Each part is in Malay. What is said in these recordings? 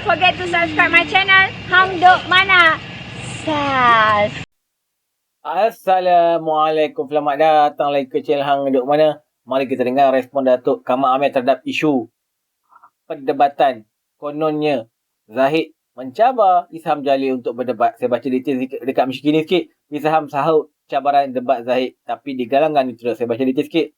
forget to subscribe my channel. Hang duk mana? Sas. Assalamualaikum, selamat datang lagi ke channel Hang duk mana. Mari kita dengar respon Datuk Kamal Amir terhadap isu perdebatan. Kononnya Zahid mencabar Isham Jalil untuk berdebat. Saya baca detail dekat Mishkini sikit. Isham sahut cabaran debat Zahid tapi digalangkan itu. Saya baca detail sikit.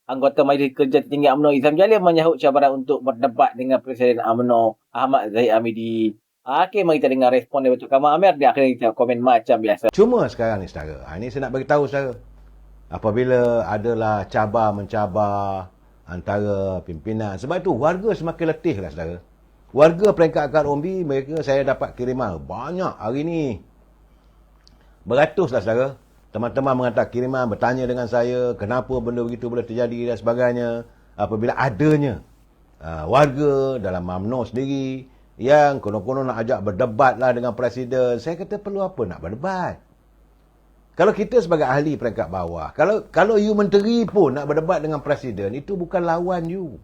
Anggota Majlis Kerja Tertinggi UMNO Isham Jalil menyahut cabaran untuk berdebat dengan Presiden UMNO Ahmad Zahid Hamidi. Okey, mari kita dengar respon dari Datuk Kamal Amir. Dia akhirnya kita komen macam biasa. Cuma sekarang ni saudara, ini saya nak beritahu saudara. Apabila adalah cabar-mencabar antara pimpinan. Sebab itu warga semakin letih lah saudara. Warga peringkat akar umbi, mereka saya dapat kiriman banyak hari ni. Beratus lah saudara. Teman-teman mengatakan kiriman, bertanya dengan saya kenapa benda begitu boleh terjadi dan sebagainya. Apabila adanya warga dalam UMNO sendiri yang konon-konon nak ajak berdebat lah dengan Presiden. Saya kata perlu apa nak berdebat? Kalau kita sebagai ahli peringkat bawah, kalau you menteri pun nak berdebat dengan Presiden, itu bukan lawan you.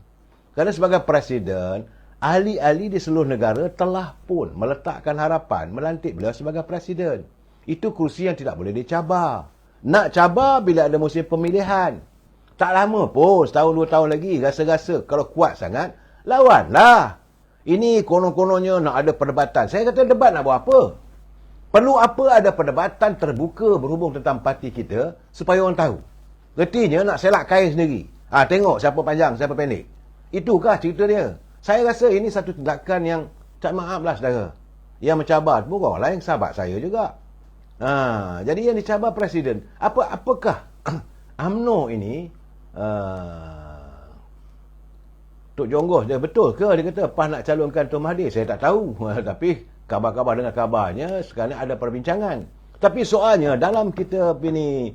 Kerana sebagai Presiden, ahli-ahli di seluruh negara telah pun meletakkan harapan melantik beliau sebagai Presiden. Itu kursi yang tidak boleh dicabar. Nak cabar bila ada musim pemilihan. Tak lama pun, setahun dua tahun lagi, rasa-rasa kalau kuat sangat, lawanlah. Ini konon-kononnya nak ada perdebatan. Saya kata debat nak buat apa? Perlu apa ada perdebatan terbuka berhubung tentang parti kita supaya orang tahu. Retinya nak selak kain sendiri. Tengok siapa panjang, siapa pendek. Itukah cerita dia? Saya rasa ini satu tindakan yang tak maaf lah saudara. Yang mencabar bukan orang lain, sahabat saya juga. Jadi yang dicabar Presiden. Apakah UMNO ini Tok Jonggos dia betul ke dia kata PAS nak calonkan Tuan Mahathir? Saya tak tahu. Tapi kabar-kabar dengan kabarnya sekarang ada perbincangan. Tapi soalnya dalam kita ini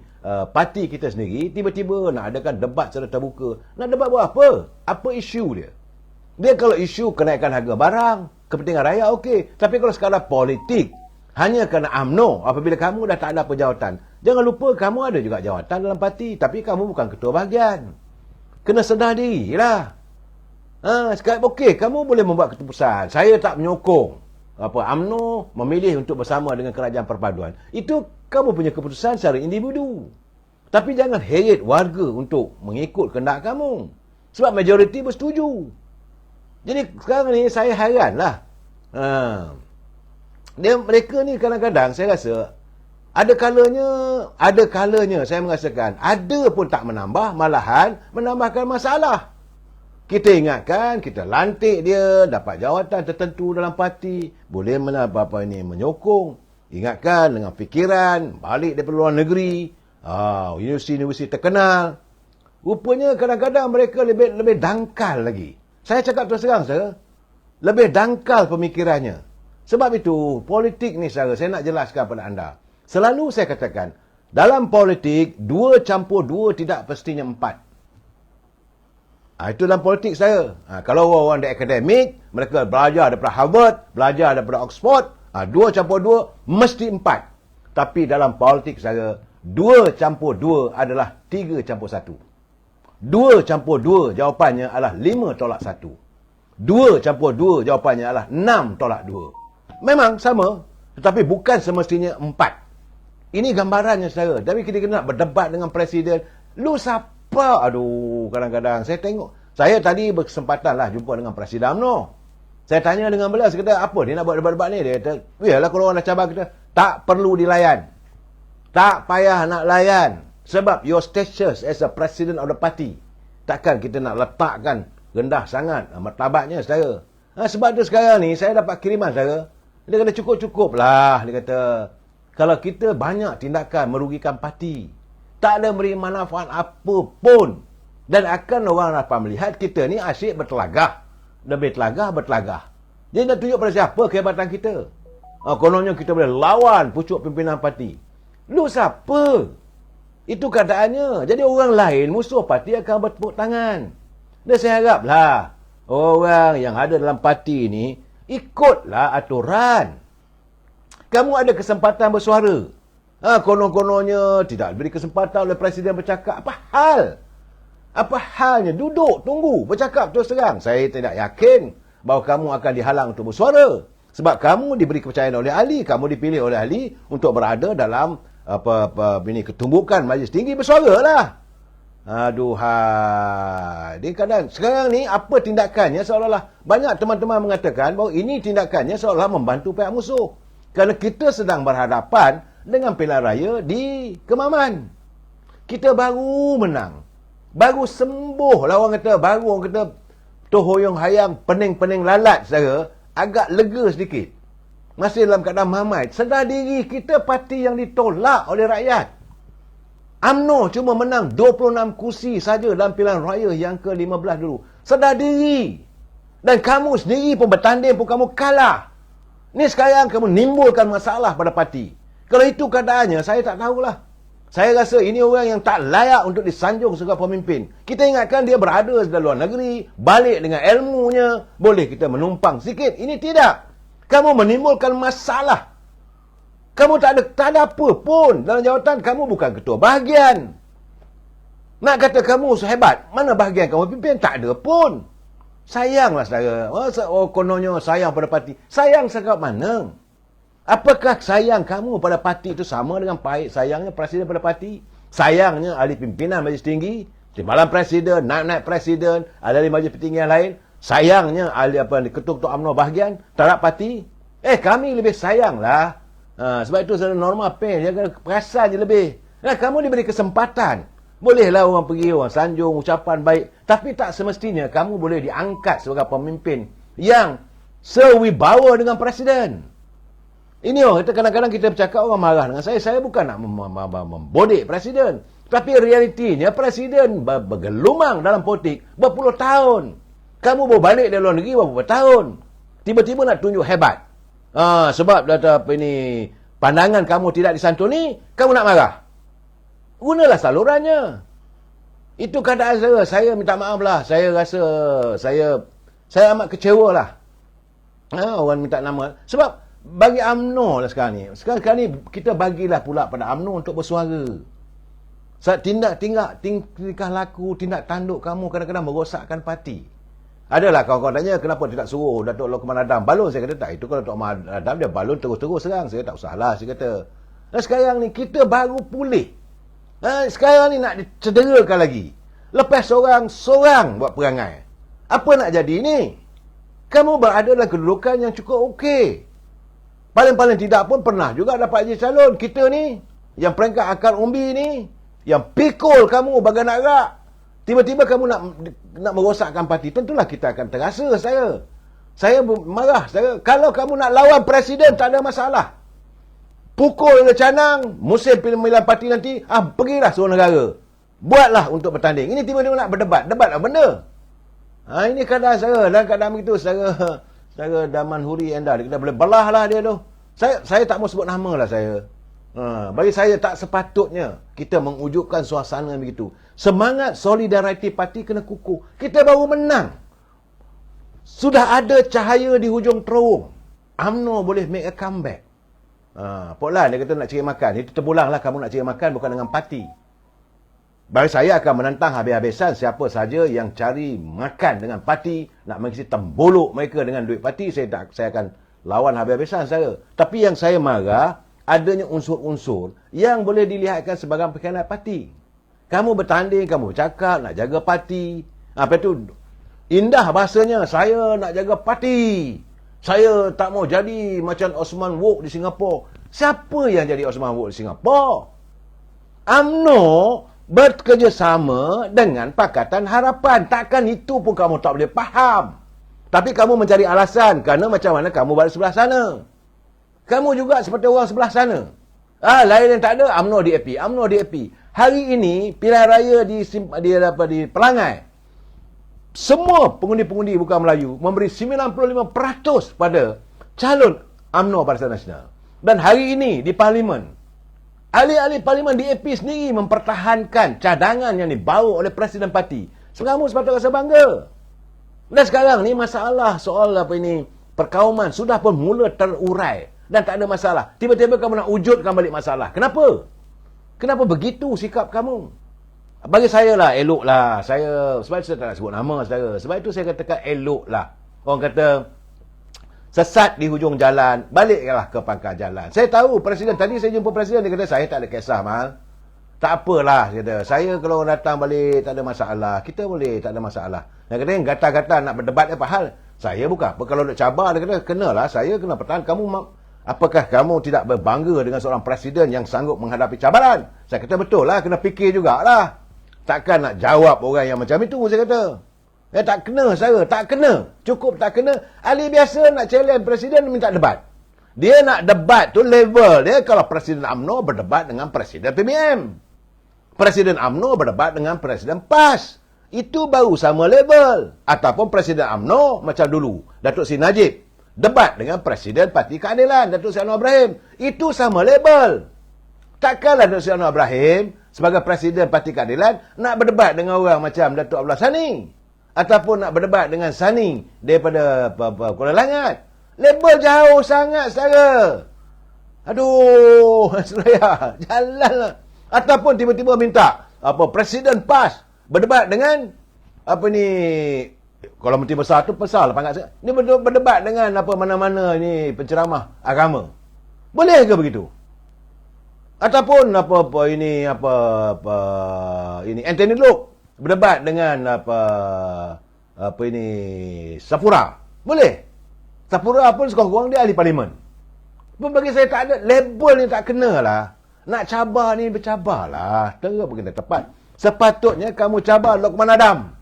parti kita sendiri tiba-tiba nak adakan debat secara terbuka. Nak debat buat apa? Apa isu dia? Dia kalau isu kenaikan harga barang, kepentingan rakyat okey. Tapi kalau sekadar politik, hanya kerana UMNO, apabila kamu dah tak ada jawatan, jangan lupa kamu ada juga jawatan dalam parti, tapi kamu bukan ketua bahagian. Kena sedar dirilah. Sekarang okey, kamu boleh membuat keputusan. Saya tak menyokong UMNO memilih untuk bersama dengan kerajaan perpaduan. Itu kamu punya keputusan secara individu. Tapi jangan heret warga untuk mengikut kehendak kamu. Sebab majoriti bersetuju. Jadi sekarang ni saya hairanlah. Mereka ni kadang-kadang saya rasa ada kalanya saya merasakan ada pun tak menambah, malahan menambahkan masalah. Kita ingatkan, kita lantik dia, dapat jawatan tertentu dalam parti, boleh menyokong. Ingatkan dengan fikiran, balik daripada luar negeri, universiti terkenal. Rupanya kadang-kadang mereka lebih dangkal lagi. Saya cakap terus terang, lebih dangkal pemikirannya. Sebab itu, politik ni saya nak jelaskan kepada anda. Selalu saya katakan, dalam politik, 2 campur 2 tidak pastinya 4. Itu dalam politik saya. Kalau orang di akademik, mereka belajar daripada Harvard, belajar daripada Oxford, 2 campur 2 mesti 4. Tapi dalam politik saya, 2 campur 2 adalah 3 campur 1. 2 campur 2 jawapannya adalah 5 tolak 1. 2 campur 2 jawapannya adalah 6 tolak 2. Memang sama, tetapi bukan semestinya 4. Ini gambarannya saudara. Tapi kita kena nak berdebat dengan Presiden. Lu siapa? Aduh, kadang-kadang saya tengok. Saya tadi berkesempatan lah jumpa dengan Presiden UMNO. Saya tanya dengan beliau, saya kata, apa dia nak buat debat-debat ni? Dia kata, yalah kalau orang dah cabar kita, tak perlu dilayan. Tak payah nak layan. Sebab your status as a president of the party. Takkan kita nak letakkan rendah sangat martabatnya saudara. Sebab tu sekarang ni, saya dapat kiriman saudara. Dia kata cukup-cukup lah. Dia kata, kalau kita banyak tindakan merugikan parti, tak ada beri manfaat apa pun. Dan akan orang dapat melihat kita ni asyik bertelagah. Lebih bertelagah. Jadi nak tunjuk pada siapa kehebatan kita. Kononnya kita boleh lawan pucuk pimpinan parti. Lu siapa? Itu keadaannya. Jadi orang lain, musuh parti akan bertepuk tangan. Dan saya haraplah, orang yang ada dalam parti ni, ikutlah aturan. Kamu ada kesempatan bersuara. Konon-kononnya tidak diberi kesempatan oleh Presiden bercakap. Apa hal? Apa halnya? Duduk, tunggu, bercakap terus terang. Saya tidak yakin bahawa kamu akan dihalang untuk bersuara. Sebab kamu diberi kepercayaan oleh ahli, kamu dipilih oleh ahli untuk berada dalam ketumbukan Majlis Tinggi bersuara lah. Aduhai. Sekarang ni apa tindakannya seolah-olah banyak teman-teman mengatakan bahawa ini tindakannya seolah membantu pihak musuh. Kerana kita sedang berhadapan dengan pilihan raya di Kemaman. Kita baru menang. Baru sembuh lah orang kata. Baru orang kata tohoyong hayam pening-pening lalat saudara. Agak lega sedikit. Masih dalam keadaan mamai. Sedar diri kita parti yang ditolak oleh rakyat. UMNO cuma menang 26 kursi saja dalam pilihan raya yang ke-15 dulu. Sedar diri. Dan kamu sendiri pun bertanding pun kamu kalah. Ni sekarang kamu nimbulkan masalah pada parti. Kalau itu keadaannya, saya tak tahulah. Saya rasa ini orang yang tak layak untuk disanjung sebagai pemimpin. Kita ingatkan dia berada di luar negeri, balik dengan ilmunya, boleh kita menumpang sikit. Ini tidak. Kamu menimbulkan masalah. Kamu tak ada apa pun dalam jawatan. Kamu bukan ketua bahagian. Nak kata kamu sehebat, mana bahagian kamu pimpin? Tak ada pun. Sayanglah saudara. Kononnya sayang pada parti. Sayang sangat mana? Apakah sayang kamu pada parti itu sama dengan sayangnya presiden pada parti? Sayangnya ahli pimpinan Majlis Tinggi, timbalan presiden, naik-naik presiden, ahli majlis tinggi yang lain. Sayangnya ahli ketua-ketua UMNO bahagian terhadap parti. Kami lebih sayanglah. Sebab itu secara normal jaga perasaan je lebih. Kamu diberi kesempatan. Bolehlah orang pergi, orang sanjung, ucapan baik. Tapi tak semestinya kamu boleh diangkat sebagai pemimpin yang sewibawa dengan presiden. Ini kadang-kadang kita bercakap orang marah dengan saya. Saya bukan nak membodek presiden. Tapi realitinya presiden bergelumang dalam politik berpuluh tahun. Kamu baru balik dari luar negeri berapa tahun. Tiba-tiba nak tunjuk hebat. Sebab pandangan kamu tidak disantuni, kamu nak marah. Gunalah salurannya. Itu keadaan saya. Saya minta maaf lah. Saya rasa saya amat kecewa lah. Orang minta nama. Sebab bagi UMNO lah sekarang ni. Sekarang ni kita bagilah pula pada UMNO untuk bersuara. Tingkah laku, tindak tanduk kamu kadang-kadang merosakkan parti. Adalah kawan-kawan tanya kenapa tidak suruh Datuk Lokman Adam balon. Saya kata tak, itu kalau Datuk Lokman Adam dia balon terus-terus serang. Saya tak usahlah, saya kata. Dan sekarang ni kita baru pulih. Sekarang ni nak cederakan lagi. Lepas seorang buat perangai. Apa nak jadi ni? Kamu berada dalam kedudukan yang cukup okey. Paling-paling tidak pun pernah juga dapat jadi calon. Kita ni, yang peringkat akar umbi ni, yang pikul kamu bagai nak rak. Tiba-tiba kamu nak merosakkan parti. Tentulah kita akan terasa saya. Saya marah. Kalau kamu nak lawan presiden, tak ada masalah. Pukul le canang, musim pemilihan parti nanti, pergilah seluruh negara. Buatlah untuk bertanding. Ini tiba-tiba nak berdebat. Debat apa benda? Ini keadaan saya. Dalam keadaan begitu, saya Daman Huri Endar. Kita boleh belah lah dia tu. Saya tak mau sebut nama lah saya. Bagi saya tak sepatutnya kita mengwujudkan suasana begitu. Semangat solidariti parti kena kukuh. Kita baru menang. Sudah ada cahaya di hujung terowong. UMNO boleh make a comeback. Poklah dia kata nak cari makan. Itu terbulanglah kamu nak cari makan bukan dengan parti. Bagi saya akan menentang habis-habisan siapa saja yang cari makan dengan parti, nak mengisi tembolok mereka dengan duit parti, saya akan lawan habis-habisan saya. Tapi yang saya marah, adanya unsur-unsur yang boleh dilihatkan sebagai pengkhianat parti. Kamu bertanding, kamu bercakap, nak jaga parti. Apa itu? Indah bahasanya, saya nak jaga parti. Saya tak mau jadi macam Osman Wook di Singapura. Siapa yang jadi Osman Wook di Singapura? UMNO bekerjasama dengan Pakatan Harapan. Takkan itu pun kamu tak boleh faham. Tapi kamu mencari alasan kerana macam mana kamu balik sebelah sana. Kamu juga seperti orang sebelah sana. Lain yang tak ada, UMNO DAP. UMNO DAP. Hari ini, pilihan raya di Pelangai. Semua pengundi-pengundi bukan Melayu memberi 95% pada calon UMNO Barisan Nasional. Dan hari ini di Parlimen, ahli-ahli Parlimen DAP sendiri mempertahankan cadangan yang dibawa oleh Presiden Parti. Kamu sepatutnya rasa bangga. Dan sekarang ni masalah soal perkauman sudah pun mula terurai. Dan tak ada masalah. Tiba-tiba kamu nak wujudkan balik masalah. Kenapa? Kenapa begitu sikap kamu? Bagi saya lah, eloklah. Sebab saya tak nak sebut nama saudara. Sebab itu saya katakan eloklah. orang kata, sesat di hujung jalan, baliklah ke pangkal jalan. Saya tahu Presiden, tadi saya jumpa Presiden, dia kata, saya tak ada kisah, Mal. Tak apalah, kata. Saya kalau datang balik, tak ada masalah. Kita boleh, tak ada masalah. Dia kata, gata-gata nak berdebat apa hal? Saya bukan apa. Kalau nak cabar, dia kata, kenalah, saya kena pertahan. Apakah kamu tidak berbangga dengan seorang Presiden yang sanggup menghadapi cabaran? Saya kata, betul lah, kena fikir jugalah. Takkan nak jawab orang yang macam itu, saya kata. Tak kena, saya. Tak kena. Cukup tak kena. Ahli biasa nak challenge Presiden minta debat. Dia nak debat tu level dia kalau Presiden UMNO berdebat dengan Presiden PBM. Presiden UMNO berdebat dengan Presiden PAS. Itu baru sama level. Ataupun Presiden UMNO macam dulu. Datuk Seri Najib. Debat dengan Presiden Parti Keadilan. Datuk Seri Anwar Ibrahim. Itu sama level. Takkanlah Datuk Seri Anwar Ibrahim sebagai Presiden Parti Keadilan nak berdebat dengan orang macam Datuk Abdullah Sani. Ataupun nak berdebat dengan Sani daripada Kuala Langat. Level jauh sangat, saudara. Aduh, saya jalanlah. Ataupun tiba-tiba minta Presiden PAS berdebat dengan kalau Menteri Besar tu besar lah pangkat saya. Ni berdebat dengan mana-mana ni penceramah agama. Boleh ke begitu? Ataupun Anthony Loke berdebat dengan Sapura. Boleh. Sapura pun sekurang-kurang dia ahli parlimen. Pun bagi saya tak ada label ni, tak kena lah. Nak cabar ni bercabarlah. Terus kena tepat. Sepatutnya kamu cabar Lokman Adam.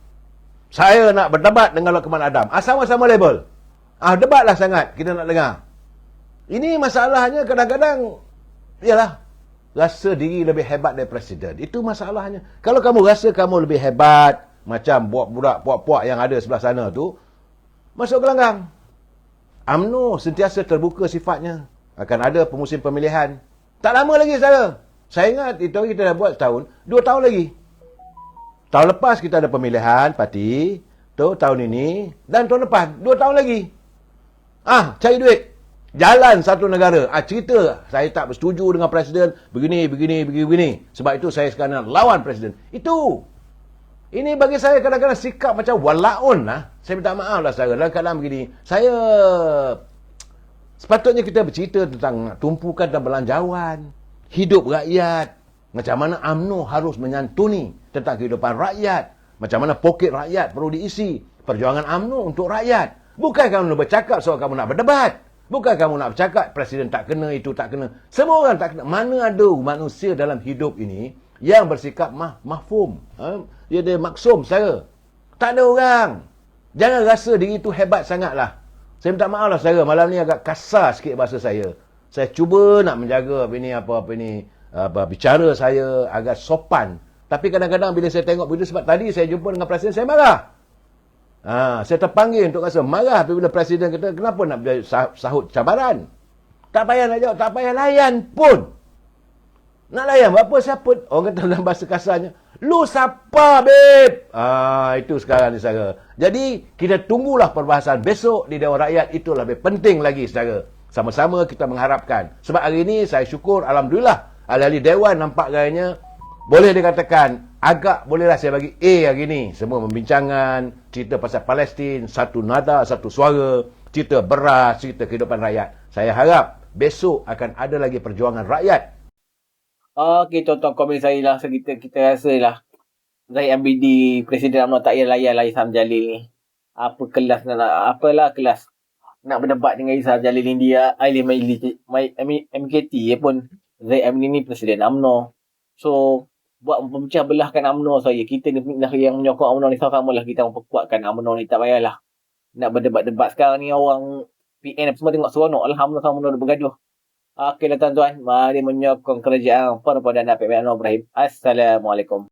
Saya nak berdebat dengan Lokman Adam. Sama-sama label. Debatlah sangat kita nak dengar. Ini masalahnya kadang-kadang ialah rasa diri lebih hebat dari Presiden. Itu masalahnya. Kalau kamu rasa kamu lebih hebat, macam budak puak-puak yang ada sebelah sana tu, masuk gelanggang. UMNO sentiasa terbuka sifatnya. Akan ada pemusim pemilihan. Tak lama lagi, saudara. Saya ingat itu kita dah buat setahun, 2 tahun lagi. Tahun lepas kita ada pemilihan parti, tahun ini, dan tahun lepas 2 tahun lagi. Cari duit. Jalan satu negara. Cerita saya tak bersetuju dengan Presiden, begini. Sebab itu saya sekarang lawan Presiden. Itu. Ini bagi saya kadang-kadang sikap macam walaun lah. Saya minta maaf lah, saudara. Dalam keadaan begini, saya sepatutnya kita bercerita tentang tumpukan dan belanjawan, hidup rakyat, macam mana UMNO harus menyantuni tentang kehidupan rakyat, macam mana poket rakyat perlu diisi, perjuangan UMNO untuk rakyat. Bukan kamu bercakap soal kamu nak berdebat. Bukan kamu nak bercakap Presiden tak kena, itu tak kena. Semua orang tak kena. Mana ada manusia dalam hidup ini yang bersikap mahfum. Dia ada maksum, saudara. Tak ada orang. Jangan rasa diri itu hebat sangatlah. Saya minta maaf lah, saudara. Malam ni agak kasar sikit bahasa saya. Saya cuba nak menjaga bicara saya agak sopan. Tapi kadang-kadang bila saya tengok begitu, sebab tadi saya jumpa dengan Presiden, saya marah. Saya terpanggil untuk rasa marah apabila Presiden kata, kenapa nak sahut cabaran? Tak payah nak jawab, tak payah layan pun. Nak layan apa? Siapa? Orang kata dalam bahasa kasarnya, lu siapa, babe? Itu sekarang ni, saudara. Jadi, kita tunggulah perbahasan besok di Dewan Rakyat. Itu lebih penting lagi, saudara. Sama-sama kita mengharapkan. Sebab hari ini, saya syukur, alhamdulillah, ahli-ahli Dewan nampak gayanya, boleh dikatakan, agak bolehlah saya bagi A hari ini. Semua membincangkan, cerita pasal Palestin, satu nada, satu suara, cerita beras, cerita kehidupan rakyat. Saya harap, besok akan ada lagi perjuangan rakyat. Okey, tonton komen saya lah. So, kita rasa lah Zahid Ambidi, Presiden UMNO tak payah layan Isham Jalil ni. Apa kelas apalah kelas nak berdebat dengan Isham Jalil ni, dia ahli MKT pun. Zahid Ambidi ni Presiden UMNO. So, buat memecah belahkan UMNO saya. Kita ni yang menyokong UMNO ni sama-samalah kita memperkuatkan UMNO ni. Tak payahlah nak berdebat-debat. Sekarang ni orang PN semua tengok seronok lah UMNO sama UMNO bergaduh. Okeylah tuan-tuan, mari menyokong kerajaan pada Datuk Anwar Ibrahim. Assalamualaikum.